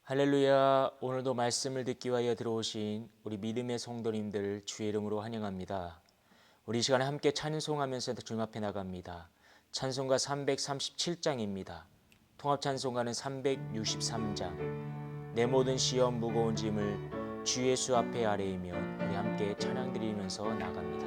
할렐루야. 오늘도 말씀을 듣기 위하여 들어오신 우리 믿음의 성도님들 주의 이름으로 환영합니다. 우리 이 시간에 함께 찬송하면서 주님 앞에 나갑니다. 찬송가 337장입니다. 통합 찬송가는 363장. 내 모든 시험 무거운 짐을 주 예수 앞에 아뢰이면 우리 함께 찬양 드리면서 나갑니다.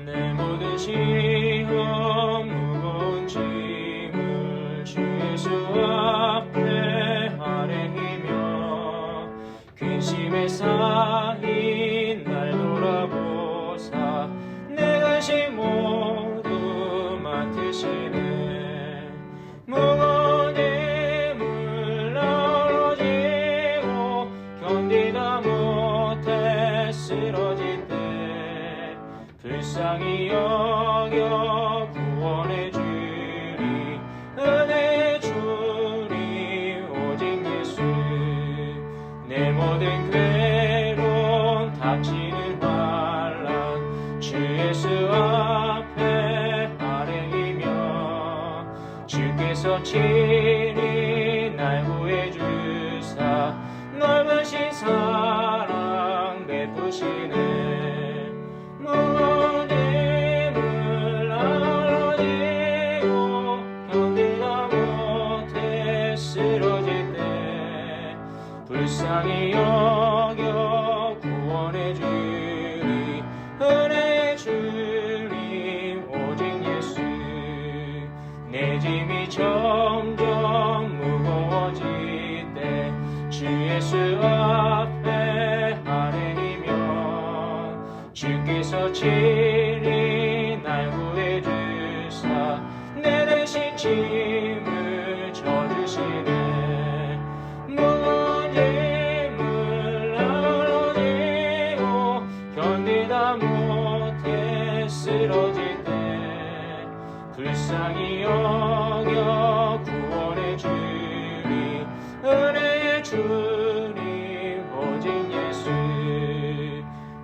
내 모든 시험 무거운 짐을 주 예수 앞에 아뢰이며 근심에 쌓인 날 돌아보사 내 근심 모두 맡으시네. 무거운 짐을 나눠지고 견디다 못해 쓰러질 때 불쌍히 여겨 구원해 주리 은혜 주리 오직 예수. 내 모든 괴로움 닥치는 환난 주 예수 앞에 아뢰이며 주께서 친히 날 구해 주사 넓으신 사랑 베푸시네. 무거운 짐을 나눠지고 견디다 못해 쓰러질 때 불쌍히 여겨 구원해 주리 은혜 주리 오직 예수. 내 짐이 점점 무거워질 때 주 예수 앞에 아뢰이며 주께서 친히 날 구해 주사 내 대신 짐을 져주시네. 무거운 짐을 나눠지고 견디다 못해 쓰러질 때 불쌍히 여겨 구원해 주리 은혜 주리 오직 예수.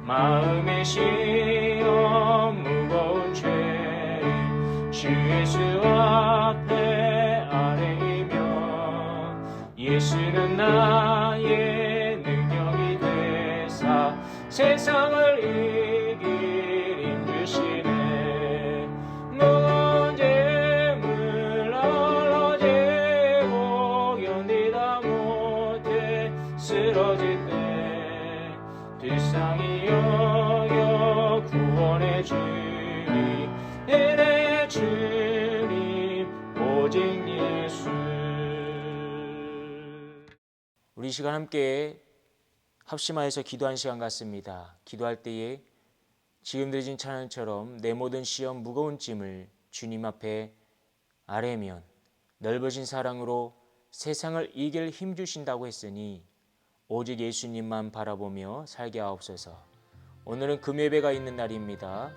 마음의 시험 무거운 죄 주 예수 앞에 아뢰이며 예수는 나의 능력이 되사 세상을 이길 힘 주시네. 무거운 짐을 나눠지고 견디다 못해 쓰러질 때 불쌍히 여겨 구원해 주리 은혜 주리 오직 예수. 우리 이 시간 함께 합심하여서 기도한 시간 같습니다. 기도할 때에 지금 드린 찬양처럼 내 모든 시험 무거운 짐을 주님 앞에 아뢰면 넓으신 사랑으로 세상을 이길 힘 주신다고 했으니 오직 예수님만 바라보며 살게 하옵소서. 오늘은 금요예배가 있는 날입니다.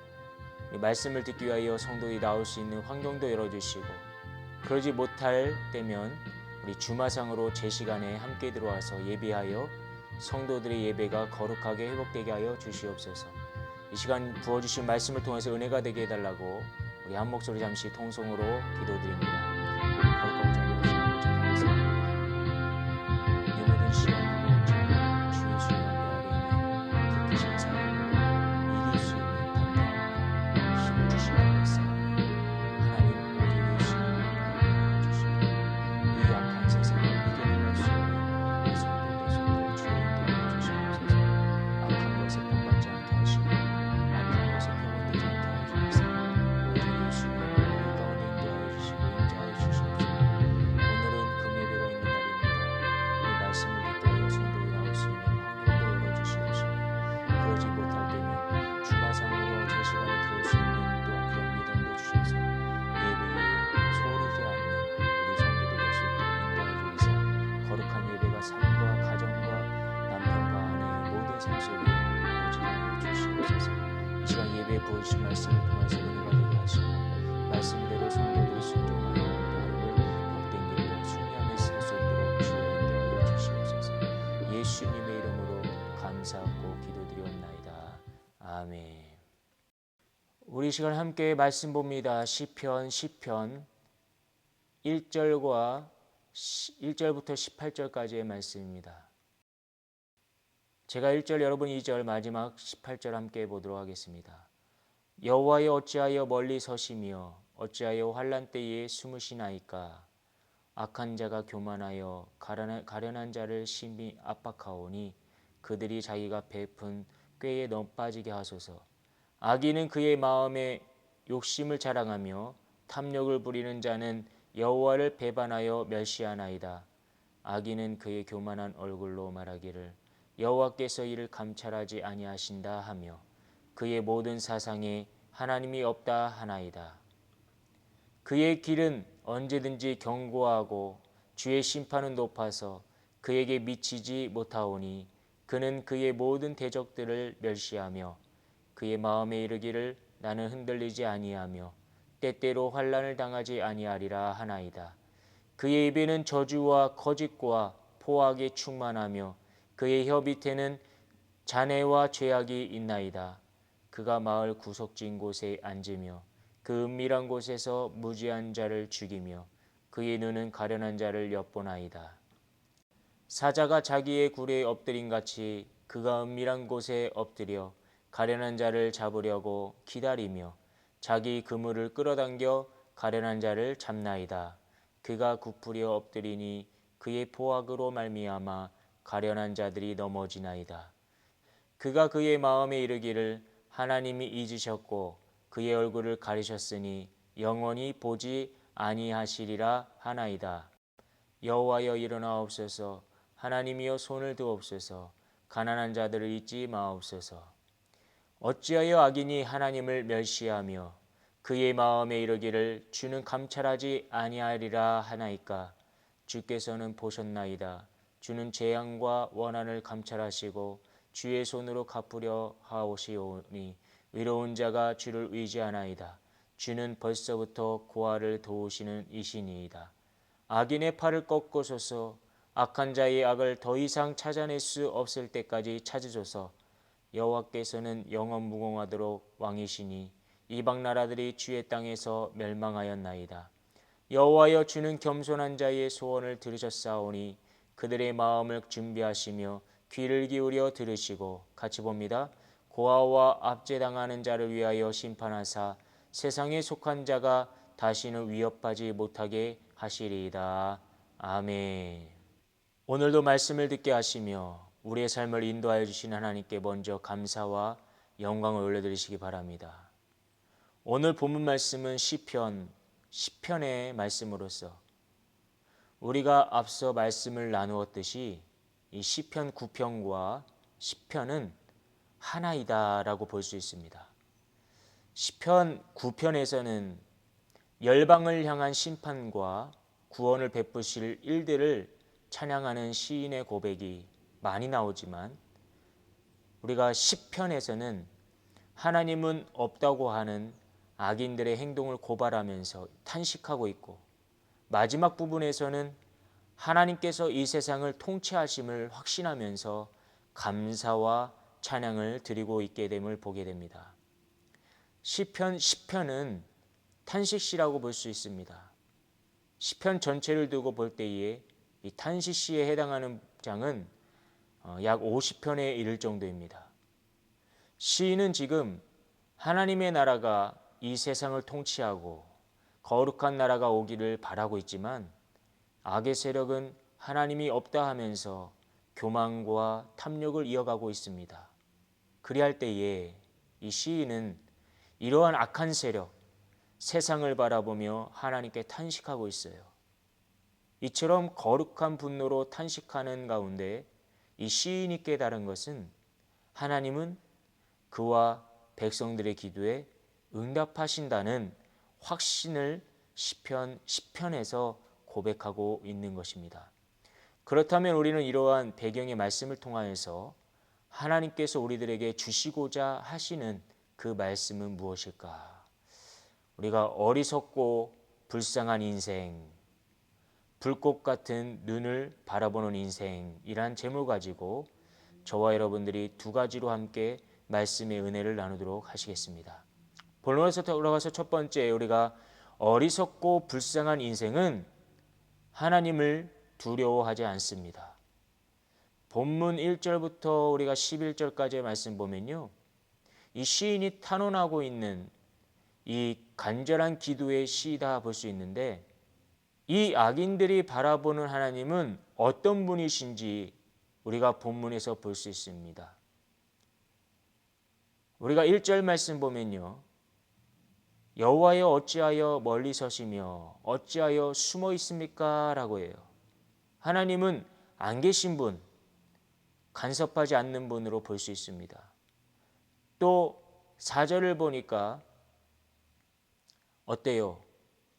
말씀을 듣기 위하여 성도들이 나올 수 있는 환경도 열어주시고 그러지 못할 때면 우리 주마상으로 제 시간에 함께 들어와서 예배하여 성도들의 예배가 거룩하게 회복되게 하여 주시옵소서. 이 시간 부어주신 말씀을 통해서 은혜가 되게 해달라고 우리 한 목소리 잠시 통성으로 기도드립니다. 거룩하고 자비로우신 아버지 감사합니다. 내 모든 시험 무거운 짐을 주 예수 앞에 아뢰이며 그 크신 사랑으로 이길 수 있는 담대함과 힘을 주시라고 했사오니 하나님 오직 예수님을 주시고 이 약한 세상을 이겨내갈 수 있는 내 성도 내 손으로 주의 인도하여 주시옵소서. 악한 것에 본받지 않게 하시고 악한 것에 표본되지 않게 하여 주옵소서. 오직 예수님을 우리 가운데 인도하여 주시고 인자하여 주시옵소서. 오늘은 금예배가 있는 날입니다. 이 말씀을 듣게 하여 성도에 나올 수 있는 환경도 열어주시옵시고 그러지 못할 때면 주마상으로 제 시간에 들어올 수 있는 또한 그런 믿음도 주셔서 예배에 소홀하지 않는 우리 성도들 될 수 있도록 인도하여 주시사 거룩한 예배가 삶과 가정과 남편과 아내의 모든 삶 속에 이루어지게 하여 주시옵소서. 이 시간 예배에 부어주신 말씀을 통해서 은혜가 되게 하시고 말씀대로 성도들이 순종하여 오늘도 하루를 복된 길로 순리함에 쓸 수 있도록 주여 인도하여 주시옵소서. 예수님의 이름으로 감사하고 기도드리옵나이다. 아멘. 우리 시간 함께 말씀 봅니다. 시편 1절과 1절부터 18절까지의 말씀입니다. 제가 1절, 여러분 2절, 마지막 18절 함께 보도록 하겠습니다. 여호와여 어찌하여 멀리 서시며 어찌하여 환난 때에 숨으시나이까. 악한 자가 교만하여 가련한 자를 심히 압박하오니 그들이 자기가 베푼 꾀에 빠지게 하소서. 악인은 그의 마음에 욕심을 자랑하며 탐욕을 부리는 자는 여호와를 배반하여 멸시하나이다. 악인은 그의 교만한 얼굴로 말하기를 여호와께서 이를 감찰하지 아니하신다 하며 그의 모든 사상에 하나님이 없다 하나이다. 그의 길은 언제든지 견고하고 주의 심판은 높아서 그에게 미치지 못하오니 그는 그의 모든 대적들을 멸시하며 그의 마음에 이르기를 나는 흔들리지 아니하며 때때로 환난을 당하지 아니하리라 하나이다. 그의 입에는 저주와 거짓과 포악이 충만하며 그의 혀 밑에는 잔해와 죄악이 있나이다. 그가 마을 구석진 곳에 앉으며 그 은밀한 곳에서 무지한 자를 죽이며 그의 눈은 가련한 자를 엿보나이다. 사자가 자기의 굴에 엎드린 같이 그가 은밀한 곳에 엎드려 가련한 자를 잡으려고 기다리며 자기 그물을 끌어당겨 가련한 자를 잡나이다. 그가 굽부려 엎드리니 그의 포악으로 말미암아 가련한 자들이 넘어지나이다. 그가 그의 마음에 이르기를 하나님이 잊으셨고 그의 얼굴을 가리셨으니 영원히 보지 아니하시리라 하나이다. 여호와여 일어나옵소서. 하나님이여 손을 드옵소서. 가난한 자들을 잊지 마옵소서. 어찌하여 악인이 하나님을 멸시하며 그의 마음에 이르기를 주는 감찰하지 아니하리라 하나이까. 주께서는 보셨나이다. 주는 재앙과 원한을 감찰하시고 주의 손으로 갚으려 하오시오니 의로운 자가 주를 의지하나이다. 주는 벌써부터 고아를 도우시는 이시니이다. 악인의 팔을 꺾으소서. 악한 자의 악을 더 이상 찾아낼 수 없을 때까지 찾으소서. 여호와께서는 영원 무궁하도록 왕이시니 이방 나라들이 주의 땅에서 멸망하였나이다. 여호와여 주는 겸손한 자의 소원을 들으셨사오니 그들의 마음을 준비하시며 귀를 기울여 들으시고 같이 봅니다. 고아와 압제당하는 자를 위하여 심판하사 세상에 속한 자가 다시는 위협하지 못하게 하시리이다. 아멘. 오늘도 말씀을 듣게 하시며 우리의 삶을 인도하여 주신 하나님께 먼저 감사와 영광을 올려드리시기 바랍니다. 오늘 본문 말씀은 시편의 말씀으로서 우리가 앞서 말씀을 나누었듯이 이 시편 9편과 시편은 하나이다라고 볼 수 있습니다. 시편 9편에서는 열방을 향한 심판과 구원을 베푸실 일들을 찬양하는 시인의 고백이 많이 나오지만 우리가 시편에서는 하나님은 없다고 하는 악인들의 행동을 고발하면서 탄식하고 있고 마지막 부분에서는 하나님께서 이 세상을 통치하심을 확신하면서 감사와 찬양을 드리고 있게 됨을 보게 됩니다. 시편 10편은 탄식시라고 볼 수 있습니다. 시편 전체를 두고 볼 때에 이 탄식시에 해당하는 장은 약 50편에 이를 정도입니다. 시인은 지금 하나님의 나라가 이 세상을 통치하고 거룩한 나라가 오기를 바라고 있지만 악의 세력은 하나님이 없다 하면서 교만과 탐욕을 이어가고 있습니다. 그리할 때에 이 시인은 이러한 악한 세력, 세상을 바라보며 하나님께 탄식하고 있어요. 이처럼 거룩한 분노로 탄식하는 가운데 이 시인이 깨달은 것은 하나님은 그와 백성들의 기도에 응답하신다는 확신을 시편 10편에서 고백하고 있는 것입니다. 그렇다면 우리는 이러한 배경의 말씀을 통하여서 하나님께서 우리들에게 주시고자 하시는 그 말씀은 무엇일까? 우리가 어리석고 불쌍한 인생, 불꽃 같은 눈을 바라보는 인생이란 제목을 가지고 저와 여러분들이 두 가지로 함께 말씀의 은혜를 나누도록 하시겠습니다. 본론에서 돌아가서 첫 번째 우리가 어리석고 불쌍한 인생은 하나님을 두려워하지 않습니다. 본문 1절부터 우리가 11절까지의 말씀 보면요, 이 시인이 탄원하고 있는 이 간절한 기도의 시다 볼 수 있는데, 이 악인들이 바라보는 하나님은 어떤 분이신지 우리가 본문에서 볼 수 있습니다. 우리가 1절 말씀 보면요, 여호와여 어찌하여 멀리 서시며 어찌하여 숨어 있습니까? 라고 해요. 하나님은 안 계신 분, 간섭하지 않는 분으로 볼 수 있습니다. 또 4절을 보니까 어때요?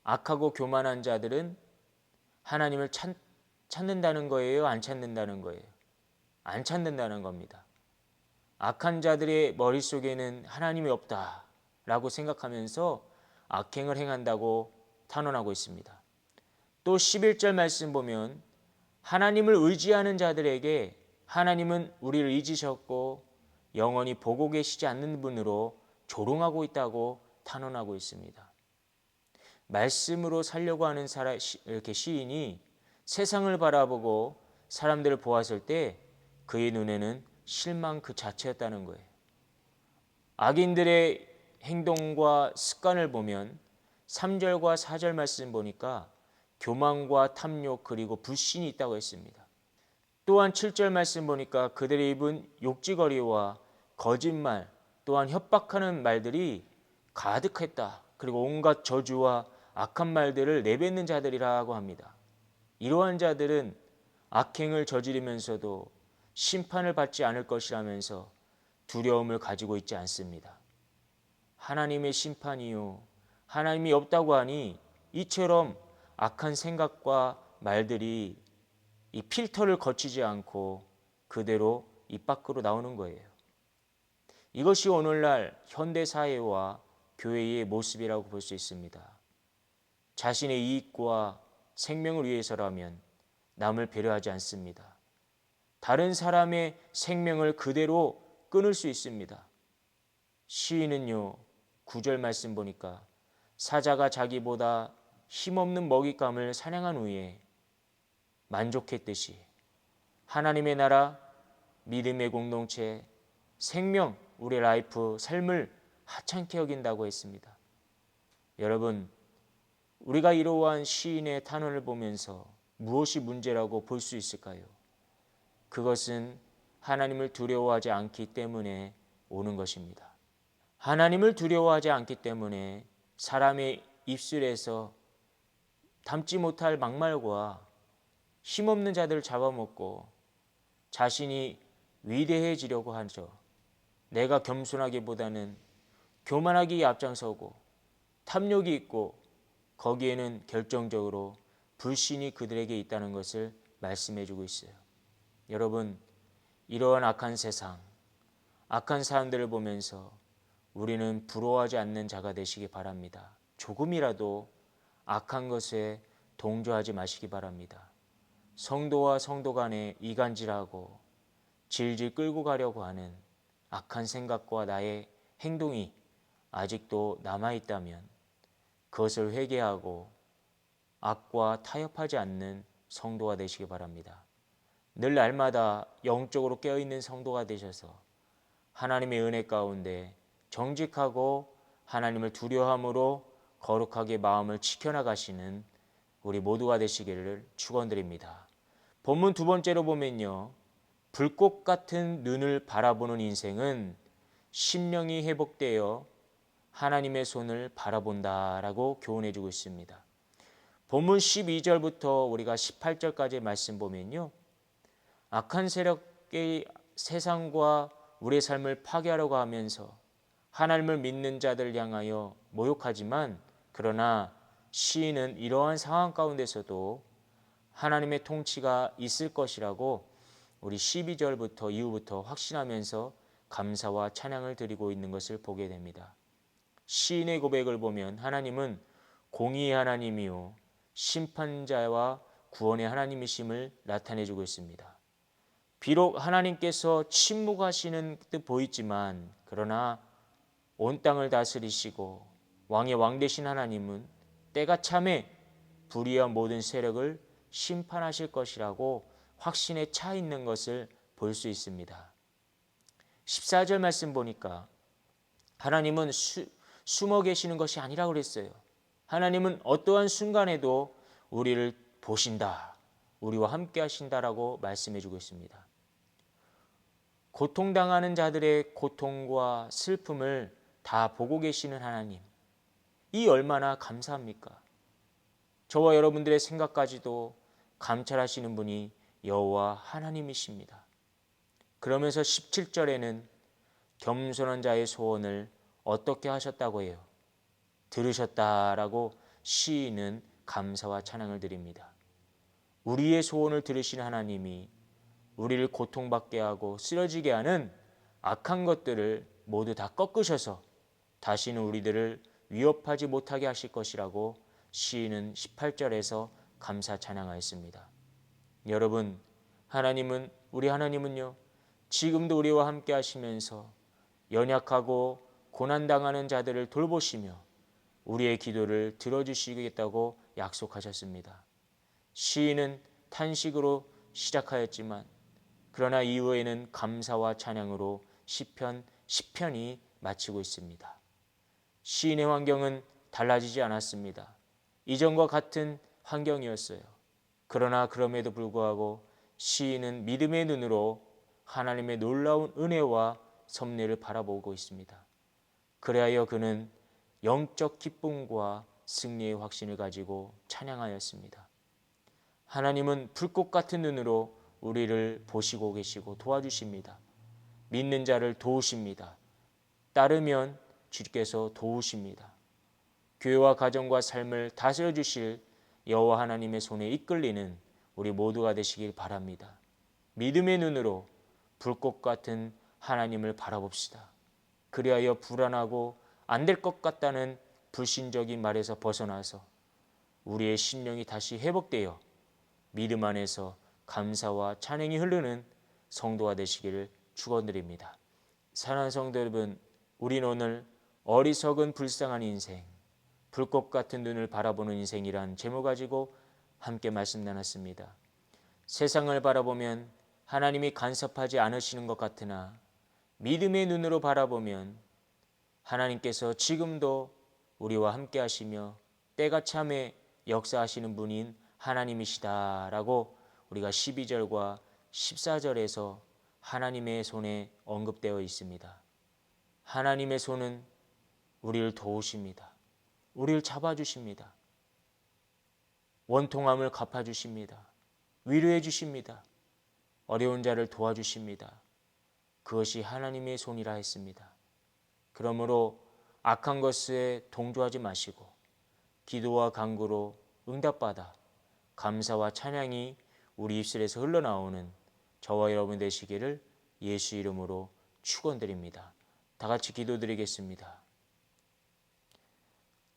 악하고 교만한 자들은 하나님을 찾는다는 거예요? 안 찾는다는 거예요? 안 찾는다는 겁니다. 악한 자들의 머릿속에는 하나님이 없다라고 생각하면서 악행을 행한다고 탄원하고 있습니다. 또 11절 말씀 보면 하나님을 의지하는 자들에게 하나님은 우리를 잊으셨고 영원히 보고 계시지 않는 분으로 조롱하고 있다고 탄원하고 있습니다. 말씀으로 살려고 하는 이렇게 시인이 세상을 바라보고 사람들을 보았을 때 그의 눈에는 실망 그 자체였다는 거예요. 악인들의 행동과 습관을 보면 3절과 4절 말씀 보니까 교만과 탐욕 그리고 불신이 있다고 했습니다. 또한 7절 말씀 보니까 그들의 입은 욕지거리와 거짓말 또한 협박하는 말들이 가득했다. 그리고 온갖 저주와 악한 말들을 내뱉는 자들이라고 합니다. 이러한 자들은 악행을 저지르면서도 심판을 받지 않을 것이라면서 두려움을 가지고 있지 않습니다. 하나님의 심판이요, 하나님이 없다고 하니 이처럼 악한 생각과 말들이 이 필터를 거치지 않고 그대로 입 밖으로 나오는 거예요. 이것이 오늘날 현대사회와 교회의 모습이라고 볼 수 있습니다. 자신의 이익과 생명을 위해서라면 남을 배려하지 않습니다. 다른 사람의 생명을 그대로 끊을 수 있습니다. 시인은요, 9절 말씀 보니까 사자가 자기보다 힘없는 먹잇감을 사냥한 후에 만족했듯이 하나님의 나라, 믿음의 공동체, 생명, 우리의 라이프, 삶을 하찮게 여긴다고 했습니다. 여러분, 우리가 이러한 시인의 탄원을 보면서 무엇이 문제라고 볼 수 있을까요? 그것은 하나님을 두려워하지 않기 때문에 오는 것입니다. 하나님을 두려워하지 않기 때문에 사람의 입술에서 담지 못할 막말과 힘없는 자들을 잡아먹고 자신이 위대해지려고 하죠. 내가 겸손하기보다는 교만하기에 앞장서고 탐욕이 있고 거기에는 결정적으로 불신이 그들에게 있다는 것을 말씀해 주고 있어요. 여러분, 이러한 악한 세상, 악한 사람들을 보면서 우리는 부러워하지 않는 자가 되시기 바랍니다. 조금이라도 악한 것에 동조하지 마시기 바랍니다. 성도와 성도 간에 이간질하고 질질 끌고 가려고 하는 악한 생각과 나의 행동이 아직도 남아있다면 그것을 회개하고 악과 타협하지 않는 성도가 되시기 바랍니다. 늘 날마다 영적으로 깨어있는 성도가 되셔서 하나님의 은혜 가운데 정직하고 하나님을 두려워함으로 거룩하게 마음을 지켜나가시는 우리 모두가 되시기를 축원드립니다. 본문 두 번째로 보면요, 불꽃 같은 눈을 바라보는 인생은 심령이 회복되어 하나님의 손을 바라본다라고 교훈해 주고 있습니다. 본문 12절부터 우리가 18절까지 말씀 보면요, 악한 세력의 세상과 우리의 삶을 파괴하려고 하면서 하나님을 믿는 자들을 향하여 모욕하지만, 그러나 시인은 이러한 상황 가운데서도 하나님의 통치가 있을 것이라고 우리 12절부터 이후부터 확신하면서 감사와 찬양을 드리고 있는 것을 보게 됩니다. 시인의 고백을 보면 하나님은 공의의 하나님이요 심판자와 구원의 하나님이심을 나타내주고 있습니다. 비록 하나님께서 침묵하시는 듯 보이지만, 그러나 온 땅을 다스리시고 왕의 왕 되신 하나님은 때가 참에 불의한 모든 세력을 심판하실 것이라고 확신에 차 있는 것을 볼 수 있습니다. 14절 말씀 보니까 하나님은 숨어 계시는 것이 아니라고 그랬어요. 하나님은 어떠한 순간에도 우리를 보신다. 우리와 함께 하신다라고 말씀해 주고 있습니다. 고통당하는 자들의 고통과 슬픔을 다 보고 계시는 하나님. 이 얼마나 감사합니까? 저와 여러분들의 생각까지도 감찰하시는 분이 여호와 하나님이십니다. 그러면서 17절에는 겸손한 자의 소원을 어떻게 하셨다고 해요? 들으셨다라고 시인은 감사와 찬양을 드립니다. 우리의 소원을 들으신 하나님이 우리를 고통받게 하고 쓰러지게 하는 악한 것들을 모두 다 꺾으셔서 다시는 우리들을 위협하지 못하게 하실 것이라고 시인은 18절에서 감사 찬양하였습니다. 여러분, 우리 하나님은요, 지금도 우리와 함께 하시면서 연약하고 고난당하는 자들을 돌보시며 우리의 기도를 들어주시겠다고 약속하셨습니다. 시인은 탄식으로 시작하였지만 그러나 이후에는 감사와 찬양으로 시편 10편이 마치고 있습니다. 시인의 환경은 달라지지 않았습니다. 이전과 같은 환경이었어요. 그러나 그럼에도 불구하고 시인은 믿음의 눈으로 하나님의 놀라운 은혜와 섭리를 바라보고 있습니다. 그리하여 그는 영적 기쁨과 승리의 확신을 가지고 찬양하였습니다. 하나님은 불꽃 같은 눈으로 우리를 보시고 계시고 도와주십니다. 믿는 자를 도우십니다. 따르면 주께서 도우십니다. 교회와 가정과 삶을 다스려 주실 여호와 하나님의 손에 이끌리는 우리 모두가 되시길 바랍니다. 믿음의 눈으로 불꽃 같은 하나님을 바라봅시다. 그리하여 불안하고 안 될 것 같다는 불신적인 말에서 벗어나서 우리의 심령이 다시 회복되어 믿음 안에서 감사와 찬양이 흐르는 성도가 되시기를 축원드립니다. 사랑하는 성도 여러분, 우리는 오늘 어리석은 불쌍한 인생, 불꽃 같은 눈을 바라보는 인생이란 제목 가지고 함께 말씀 나눴습니다. 세상을 바라보면 하나님이 간섭하지 않으시는 것 같으나 믿음의 눈으로 바라보면 하나님께서 지금도 우리와 함께 하시며 때가 참에 역사하시는 분인 하나님이시다라고 우리가 12절과 14절에서 하나님의 손에 언급되어 있습니다. 하나님의 손은 우리를 도우십니다. 우리를 잡아주십니다. 원통함을 갚아주십니다. 위로해 주십니다. 어려운 자를 도와주십니다. 그것이 하나님의 손이라 했습니다. 그러므로 악한 것에 동조하지 마시고 기도와 간구로 응답받아 감사와 찬양이 우리 입술에서 흘러나오는 저와 여러분 되시기를 예수 이름으로 축원드립니다. 다 같이 기도드리겠습니다.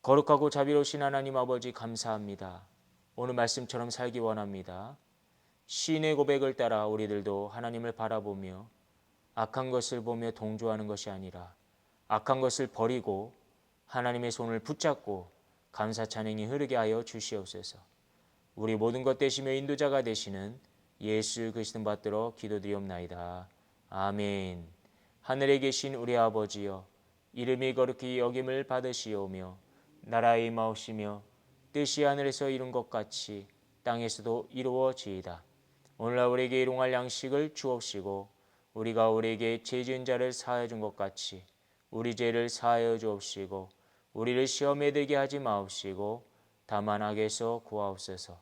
거룩하고 자비로우신 하나님 아버지 감사합니다. 오늘 말씀처럼 살기 원합니다. 시인의 고백을 따라 우리들도 하나님을 바라보며 악한 것을 보며 동조하는 것이 아니라 악한 것을 버리고 하나님의 손을 붙잡고 감사 찬양이 흐르게 하여 주시옵소서. 우리 모든 것 되시며 인도자가 되시는 예수 그리스도 받들어 기도드리옵나이다. 아멘. 하늘에 계신 우리 아버지여, 이름이 거룩히 여김을 받으시오며 나라의 임하옵시며 뜻이 하늘에서 이룬 것 같이 땅에서도 이루어지이다. 오늘날 우리에게 일용할 양식을 주옵시고 우리가 우리에게 죄 지은 자를 사하여 준 것 같이 우리 죄를 사하여 주옵시고 우리를 시험에 들게 하지 마옵시고 다만 악에서 구하옵소서.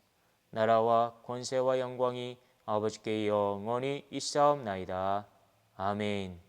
나라와 권세와 영광이 아버지께 영원히 있사옵나이다. 아멘.